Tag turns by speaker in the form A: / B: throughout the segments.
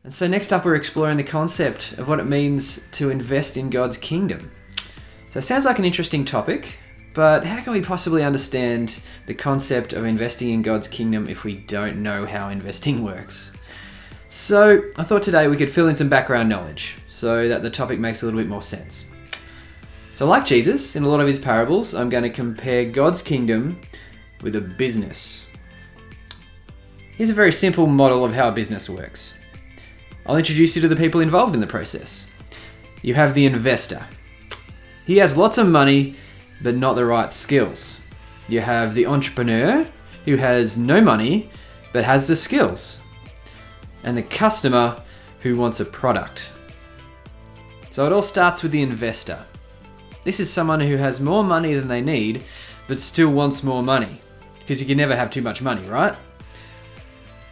A: And so next up, we're exploring the concept of what it means to invest in God's kingdom. So it sounds like an interesting topic, but how can we possibly understand the concept of investing in God's kingdom if we don't know how investing works? So I thought today we could fill in some background knowledge so that the topic makes a little bit more sense. So like Jesus, in a lot of his parables, I'm going to compare God's kingdom with a business. Here's a very simple model of how a business works. I'll introduce you to the people involved in the process. You have the investor. He has lots of money, but not the right skills. You have the entrepreneur, who has no money, but has the skills. And the customer, who wants a product. So it all starts with the investor. This is someone who has more money than they need, but still wants more money. Because you can never have too much money, right?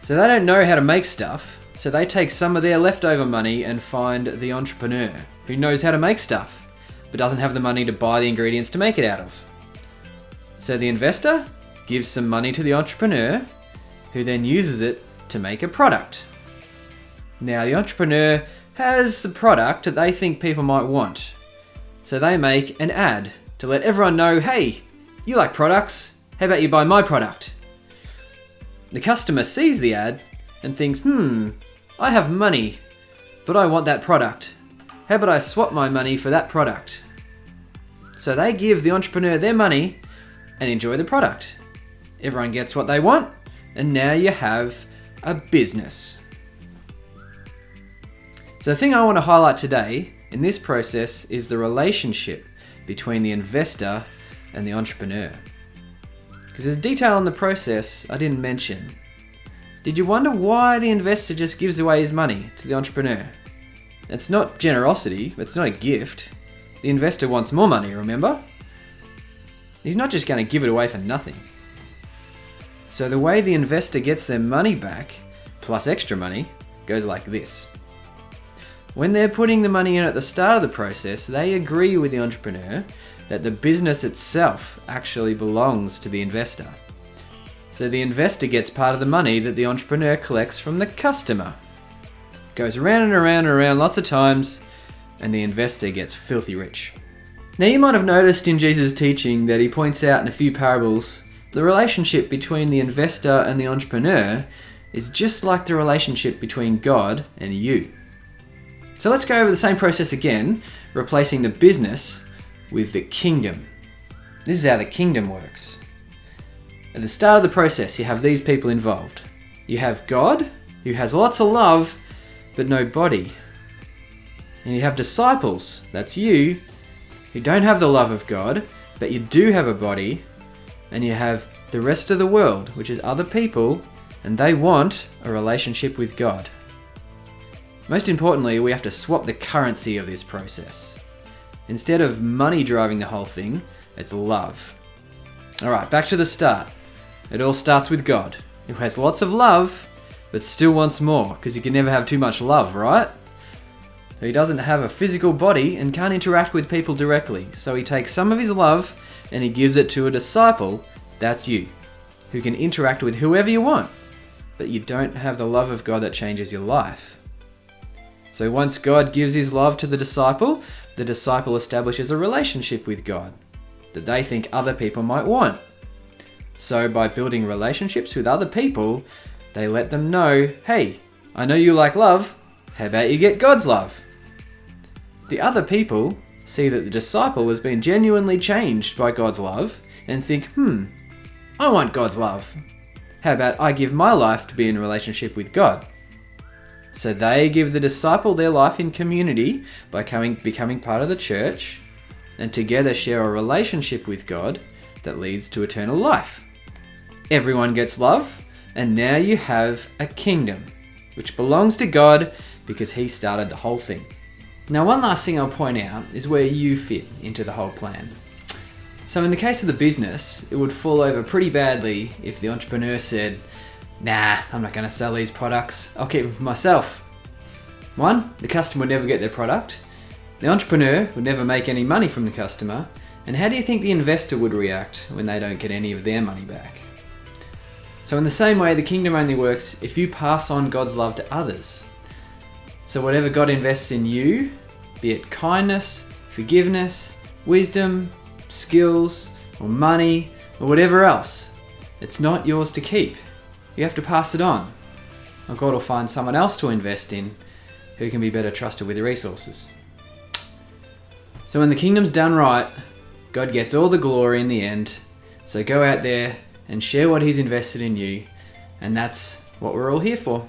A: So they don't know how to make stuff, so they take some of their leftover money and find the entrepreneur, who knows how to make stuff, but doesn't have the money to buy the ingredients to make it out of. So the investor gives some money to the entrepreneur, who then uses it to make a product. Now the entrepreneur has the product that they think people might want. So they make an ad to let everyone know, hey, you like products, how about you buy my product? The customer sees the ad and thinks, I have money, but I want that product. How about I swap my money for that product? So they give the entrepreneur their money and enjoy the product. Everyone gets what they want, and now you have a business. So the thing I want to highlight today in this process is the relationship between the investor and the entrepreneur. Because there's detail in the process I didn't mention. Did you wonder why the investor just gives away his money to the entrepreneur? It's not generosity, it's not a gift. The investor wants more money, remember? He's not just going to give it away for nothing. So the way the investor gets their money back, plus extra money, goes like this. When they're putting the money in at the start of the process, they agree with the entrepreneur that the business itself actually belongs to the investor. So the investor gets part of the money that the entrepreneur collects from the customer. Goes around and around and around lots of times, and the investor gets filthy rich. Now you might have noticed in Jesus' teaching that he points out in a few parables the relationship between the investor and the entrepreneur is just like the relationship between God and you. So let's go over the same process again, replacing the business with the kingdom. This is how the kingdom works. At the start of the process, you have these people involved. You have God, who has lots of love, but no body. And you have disciples, that's you, who don't have the love of God, but you do have a body. And you have the rest of the world, which is other people, and they want a relationship with God. Most importantly, we have to swap the currency of this process. Instead of money driving the whole thing, it's love. Alright, back to the start. It all starts with God, who has lots of love, but still wants more, because you can never have too much love, right? So he doesn't have a physical body and can't interact with people directly, so he takes some of his love and he gives it to a disciple, that's you, who can interact with whoever you want, but you don't have the love of God that changes your life. So once God gives his love to the disciple establishes a relationship with God that they think other people might want. So by building relationships with other people, they let them know, hey, I know you like love, how about you get God's love? The other people see that the disciple has been genuinely changed by God's love and think, I want God's love. How about I give my life to be in a relationship with God? So they give the disciple their life in community by becoming part of the church, and together share a relationship with God that leads to eternal life. Everyone gets love, and now you have a kingdom, which belongs to God because he started the whole thing. Now, one last thing I'll point out is where you fit into the whole plan. So in the case of the business, it would fall over pretty badly if the entrepreneur said, nah, I'm not going to sell these products, I'll keep them for myself. One, the customer would never get their product. The entrepreneur would never make any money from the customer. And how do you think the investor would react when they don't get any of their money back? So in the same way, the kingdom only works if you pass on God's love to others. So whatever God invests in you, be it kindness, forgiveness, wisdom, skills, or money, or whatever else, it's not yours to keep. You have to pass it on. Or God will find someone else to invest in who can be better trusted with your resources. So when the kingdom's done right, God gets all the glory in the end. So go out there and share what He's invested in you. And that's what we're all here for.